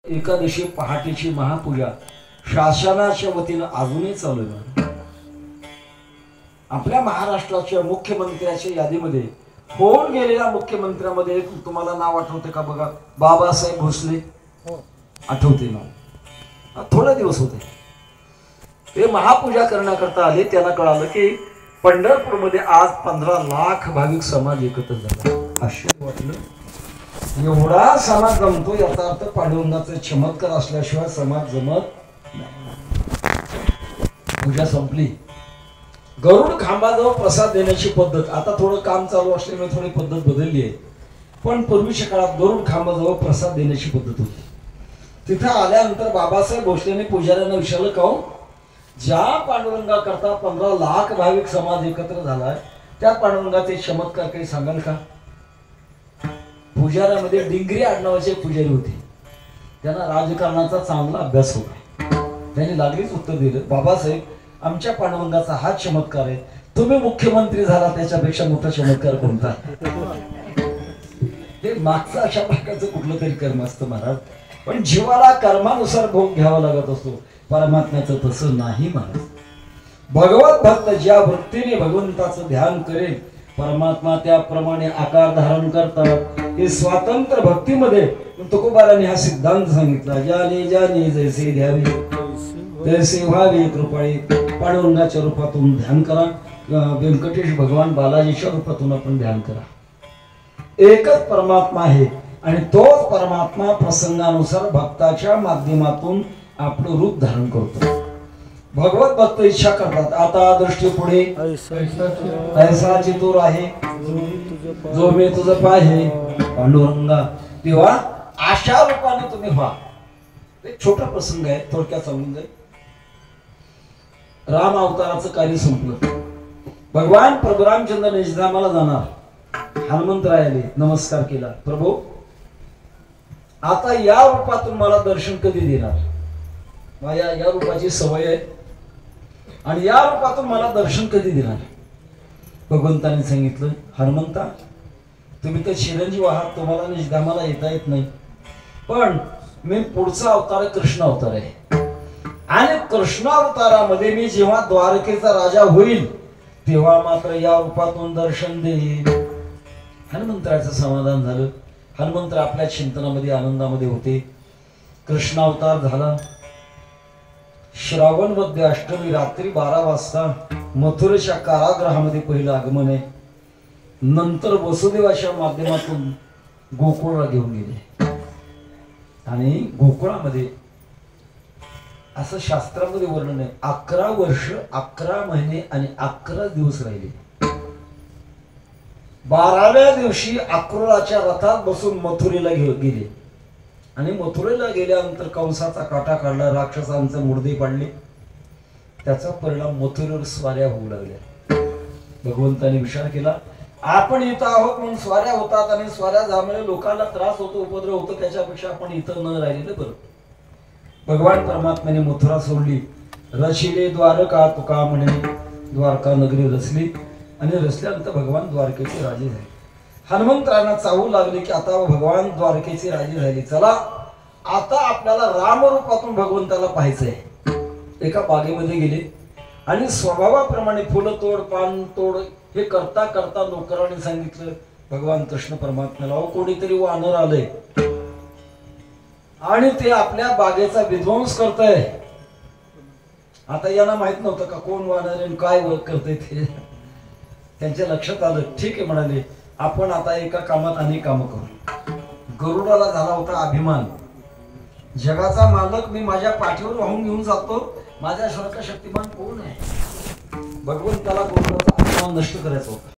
एकादशी पहाटेची महापूजा शासनाच्या वतीने अजूनही चालू आहे। आपल्या महाराष्ट्राच्या मुख्यमंत्र्याच्या यादीमध्ये होऊन गेलेल्या मुख्यमंत्र्यामध्ये एक तुम्हाला नाव आठवते का बघा, बाबासाहेब भोसले आठवते नाव। थोडे दिवस होते ते महापूजा करण्याकरता आले, त्यांना कळालं की पंढरपूरमध्ये आज 15 लाख भाविक समाज एकत्र झाला। आश्चर्य वाटलं, एवढा समाज जमतो याचा अर्थ पांडुरंगाचा चमत्कार असल्याशिवाय समाज जमत नाही। पूजा संपली, गरुड खांबाजवळ प्रसाद देण्याची पद्धत, आता थोडं काम चालू असल्यामुळे थोडी पद्धत बदलली आहे, पण पूर्वीच्या काळात गरुड खांबाजवळ प्रसाद देण्याची पद्धत होती। तिथे आल्यानंतर बाबासाहेब भोसलेने पुजाऱ्यांना विचारलं, काहो ज्या पांडुरंगा करता 15 लाख भाविक समाज एकत्र झालाय त्या पांडुरंगाचे चमत्कार काही सांगाल का? पुजाऱ्यामध्ये डिंगरी आडनावाचे पुजारी होते, त्यांना राजकारणाचा चांगला अभ्यास होता। त्यांनी लागलीच उत्तर दिलं, बाबासाहेब आमच्या पांडुरंगाचा हा चमत्कार आहे, तुम्ही मुख्यमंत्री झाला त्याच्यापेक्षा मोठा चमत्कार कोणता? हे मागचं अशा प्रकारचं कुठलं तरी कर्म असतं महाराज, पण जीवाला कर्मानुसार भोग घ्यावा लागत असतो, परमात्म्याचं तसं नाही महाराज। भगवत भक्त ज्या वृत्तीने भगवंताचं ध्यान करेल परमात्मा त्याप्रमाणे आकार धारण करतात। हे स्वातंत्र्य भक्तीमध्ये तुकोबारांनी हा सिद्धांत सांगितला, ज्याने ज्याने जैसे द्यावे तैसे व्हावे कृपाळे। पांडुरंगाच्या रूपातून ध्यान करा, व्यंकटेश भगवान बालाजीच्या रूपातून आपण ध्यान करा। एकच परमात्मा आहे आणि तोच परमात्मा प्रसंगानुसार भक्ताच्या माध्यमातून आपलं रूप धारण करतो। भगवत भक्त इच्छा करतात, आता दृष्टी पुढे ऐसा चितूर आहे जो मी तुझं पाहे पांडुरंगा, तेव्हा अशा रूपाने तुम्ही व्हा। एक छोटा प्रसंग आहे, थोडक्यात सांगून जाईल। राम अवताराचं कार्य संपलं, भगवान प्रभू रामचंद्र निजधामाला जाणार, हनुमंतरायाने नमस्कार केला, प्रभू आता या रूपातून मला दर्शन कधी देणार? माझ्या या रूपाची सवय आहे आणि या रूपातून मला दर्शन कधी देणार? भगवंताने सांगितलं, हनुमंता तुम्ही तर चिरंजीव आहात, तुम्हाला निजधामाला येता येत नाही, पण मी पुढचा अवतार कृष्ण अवतार आहे आणि कृष्ण अवतारामध्ये मी जेव्हा द्वारकेचा राजा होईल तेव्हा मात्र या रूपातून दर्शन देईल। हनुमंतराचं समाधान झालं, हनुमंतर आपल्या चिंतनामध्ये आनंदामध्ये होते। कृष्ण अवतार झाला, श्रावण मध्ये अष्टमी रात्री 12 वाजता मथुरेच्या कारागृहामध्ये पहिलं आगमन आहे। नंतर वसुदेवाच्या माध्यमातून गोकुळला घेऊन गेले आणि गोकुळामध्ये असं शास्त्रामध्ये वर्णन आहे, 11 वर्ष 11 महिने आणि 11 दिवस राहिले। 12व्या दिवशी अक्रूराच्या रथात बसून मथुरेला गेले आणि मथुरेला गेल्यानंतर कंसाचा काटा काढला, राक्षसांचे मुडदे पाडले, त्याचा परिणाम मथुरेवर स्वाऱ्या होऊ लागल्या। भगवंताने विचार केला, आपण इथं आहोत म्हणून स्वाऱ्या होतात आणि स्वाऱ्या झाल्यामुळे लोकांना त्रास होतो, उपद्रव होतो, त्याच्यापेक्षा आपण इथं न राहिलेलं बरं। भगवान परमात्म्याने मथुरा सोडली, रचिले द्वारका तुका म्हणे, द्वारका नगरी रचली आणि रचल्यानंतर भगवान द्वारकेचे राजे झाले। हनुमंतरांना चाहू लागले की आता भगवान द्वारकेचे राजे झाले, चला आता आपल्याला रामरूपातून भगवंताला पाहायचंय। एका बागेमध्ये गेले आणि स्वभावाप्रमाणे फुलं तोड पान तोड हे करता करता नोकराने सांगितलं भगवान कृष्ण परमात्म्याला, कोणीतरी वानर आलंय आणि ते आपल्या बागेचा विध्वंस करतय। आता यांना माहित नव्हतं का कोण वानर आहे काय करतय ते, त्यांच्या लक्षात आलं, ठीक आहे म्हणाले, आपण आता एका कामात अनेक कामं करू। गरुडाला झाला होता अभिमान, जगाचा मालक मी माझ्या पाठीवर वाहून घेऊन जातो, माझ्यासारखा शक्तिमान कोण आहे? भगवंताला गरुडाचा अभिमान नष्ट करायचा होता।